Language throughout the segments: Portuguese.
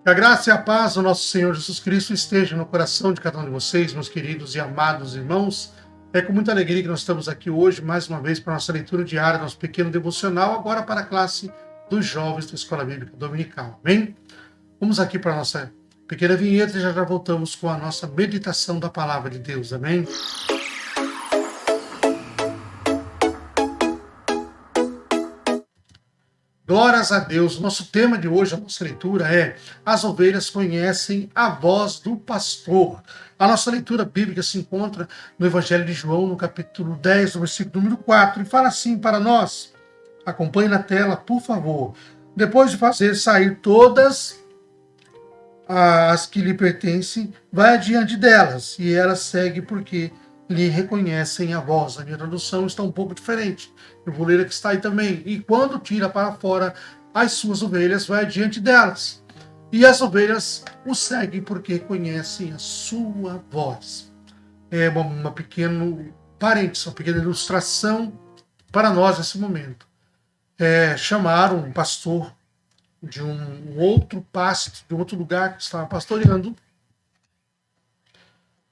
Que a graça e a paz do nosso Senhor Jesus Cristo esteja no coração de cada um de vocês, meus queridos e amados irmãos. É com muita alegria que nós estamos aqui hoje, mais uma vez, para a nossa leitura diária, nosso pequeno devocional, agora para a classe dos jovens da Escola Bíblica Dominical. Amém? Vamos aqui para a nossa pequena vinheta e já voltamos com a nossa meditação da Palavra de Deus. Amém? Glórias a Deus. Nosso tema de hoje, a nossa leitura é As ovelhas conhecem a voz do pastor. A nossa leitura bíblica se encontra no Evangelho de João, no capítulo 10, no versículo número 4, e fala assim para nós. Acompanhe na tela, por favor. Depois de fazer sair todas as que lhe pertencem, vai adiante delas, e elas seguem porque lhe reconhecem a voz. A minha tradução está um pouco diferente. Eu vou ler a que está aí também. E quando tira para fora as suas ovelhas, vai adiante delas. E as ovelhas o seguem porque conhecem a sua voz. É uma pequena parênteses, uma pequena ilustração para nós nesse momento. Chamaram um pastor de um outro pasto, de outro lugar que estava pastoreando,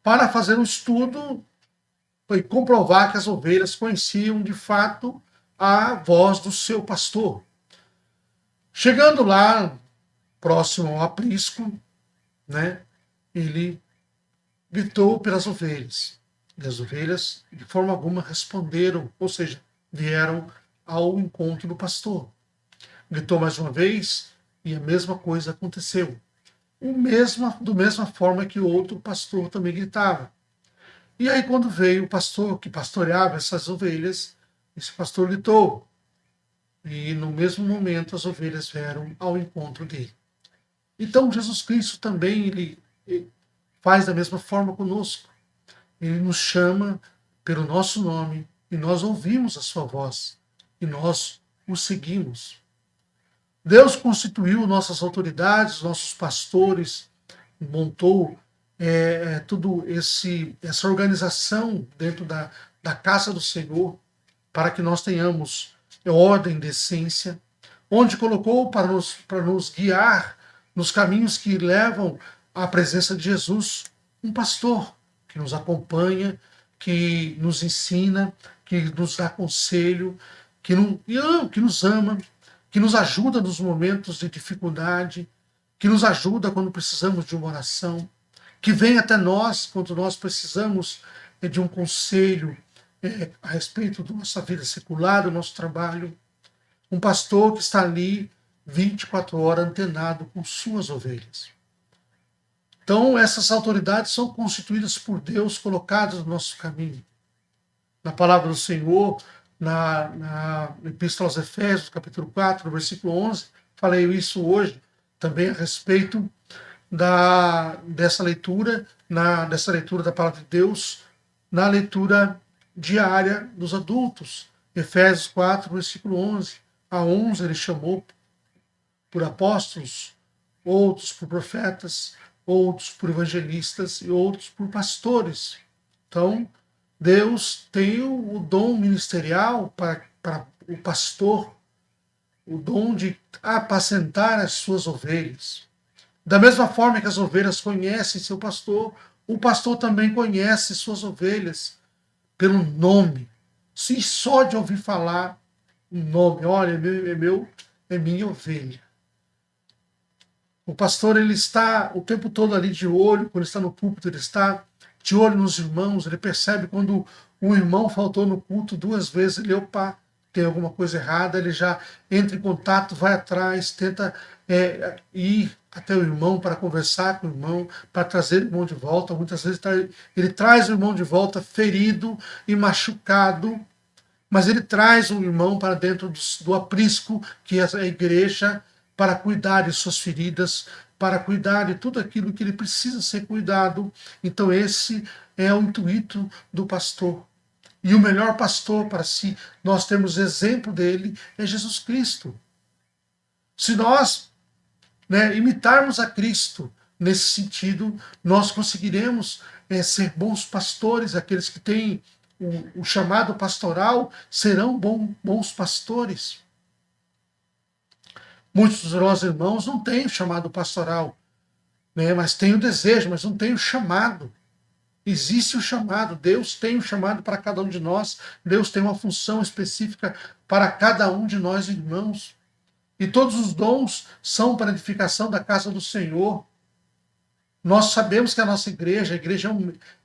para fazer um estudo e comprovar que as ovelhas conheciam de fato a voz do seu pastor. Chegando lá, próximo ao aprisco, ele gritou pelas ovelhas. E as ovelhas, de forma alguma, responderam, ou seja, vieram ao encontro do pastor. Gritou mais uma vez e a mesma coisa aconteceu. Da mesma forma que o outro pastor também gritava. E aí, quando veio o pastor que pastoreava essas ovelhas, esse pastor gritou. E no mesmo momento as ovelhas vieram ao encontro dele. Então, Jesus Cristo também ele faz da mesma forma conosco. Ele nos chama pelo nosso nome e nós ouvimos a sua voz e nós o seguimos. Deus constituiu nossas autoridades, nossos pastores, montou tudo essa organização dentro da casa do Senhor para que nós tenhamos ordem, decência, onde colocou para nos guiar nos caminhos que levam à presença de Jesus, um pastor que nos acompanha, que nos ensina, que nos dá conselho, que nos ama, que nos ajuda nos momentos de dificuldade, que nos ajuda quando precisamos de uma oração, que vem até nós quando nós precisamos de um conselho a respeito da nossa vida secular, do nosso trabalho. Um pastor que está ali 24 horas antenado com suas ovelhas. Então, essas autoridades são constituídas por Deus, colocadas no nosso caminho. Na palavra do Senhor, na Epístola aos Efésios, capítulo 4, no versículo 11, falei isso hoje, também a respeito dessa leitura da palavra de Deus, na leitura diária dos adultos. Efésios 4, versículo 11. A 11 ele chamou por apóstolos, outros por profetas, outros por evangelistas e outros por pastores. Então, Deus tem o dom ministerial para o pastor, o dom de apacentar as suas ovelhas. Da mesma forma que as ovelhas conhecem seu pastor, o pastor também conhece suas ovelhas pelo nome. Se só de ouvir falar o nome, olha, é minha ovelha. O pastor ele está o tempo todo ali de olho, quando está no púlpito, ele está de olho nos irmãos, ele percebe quando um irmão faltou no culto 2 vezes, ele, tem alguma coisa errada, ele já entra em contato, vai atrás, tenta ir até o irmão para conversar com o irmão, para trazer o irmão de volta. Muitas vezes ele traz o irmão de volta ferido e machucado, mas ele traz o irmão para dentro do aprisco, que é a igreja, para cuidar de suas feridas, para cuidar de tudo aquilo que ele precisa ser cuidado. Então esse é o intuito do pastor. E o melhor pastor para si, nós temos exemplo dele, é Jesus Cristo. Se nós imitarmos a Cristo nesse sentido, nós conseguiremos ser bons pastores. Aqueles que têm o chamado pastoral serão bons pastores. Muitos dos nossos irmãos não têm o chamado pastoral, né? Mas tenho desejo, mas não tenho chamado. Existe o chamado, Deus tem um chamado para cada um de nós, Deus tem uma função específica para cada um de nós, irmãos. E todos os dons são para a edificação da casa do Senhor. Nós sabemos que a nossa igreja,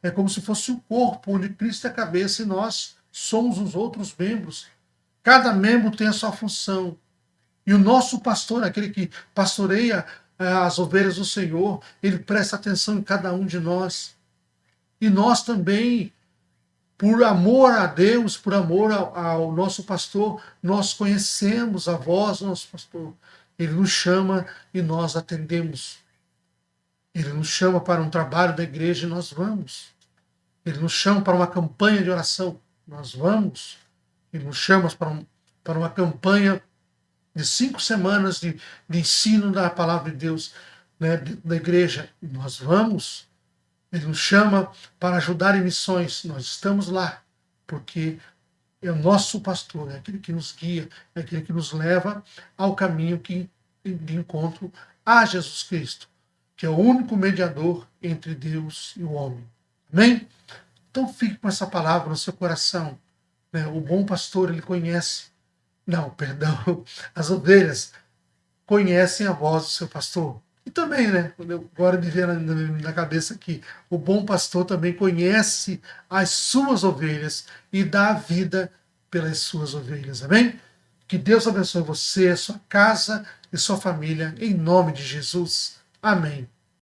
é como se fosse um corpo, onde Cristo é a cabeça e nós somos os outros membros. Cada membro tem a sua função. E o nosso pastor, aquele que pastoreia as ovelhas do Senhor, ele presta atenção em cada um de nós. E nós também, por amor a Deus, por amor ao nosso pastor, nós conhecemos a voz do nosso pastor. Ele nos chama e nós atendemos. Ele nos chama para um trabalho da igreja e nós vamos. Ele nos chama para uma campanha de oração, nós vamos. Ele nos chama para uma campanha de 5 semanas de ensino da palavra de Deus, né, da igreja, nós vamos. Ele nos chama para ajudar em missões, nós estamos lá, porque é o nosso pastor, é aquele que nos guia, é aquele que nos leva ao caminho de encontro a Jesus Cristo, que é o único mediador entre Deus e o homem. Amém? Então fique com essa palavra no seu coração. Né? O bom pastor, ele conhece. Não, perdão. As ovelhas conhecem a voz do seu pastor. E também, né? Agora me veio na cabeça aqui. O bom pastor também conhece as suas ovelhas e dá a vida pelas suas ovelhas. Amém? Que Deus abençoe você, sua casa e sua família, em nome de Jesus. Amém.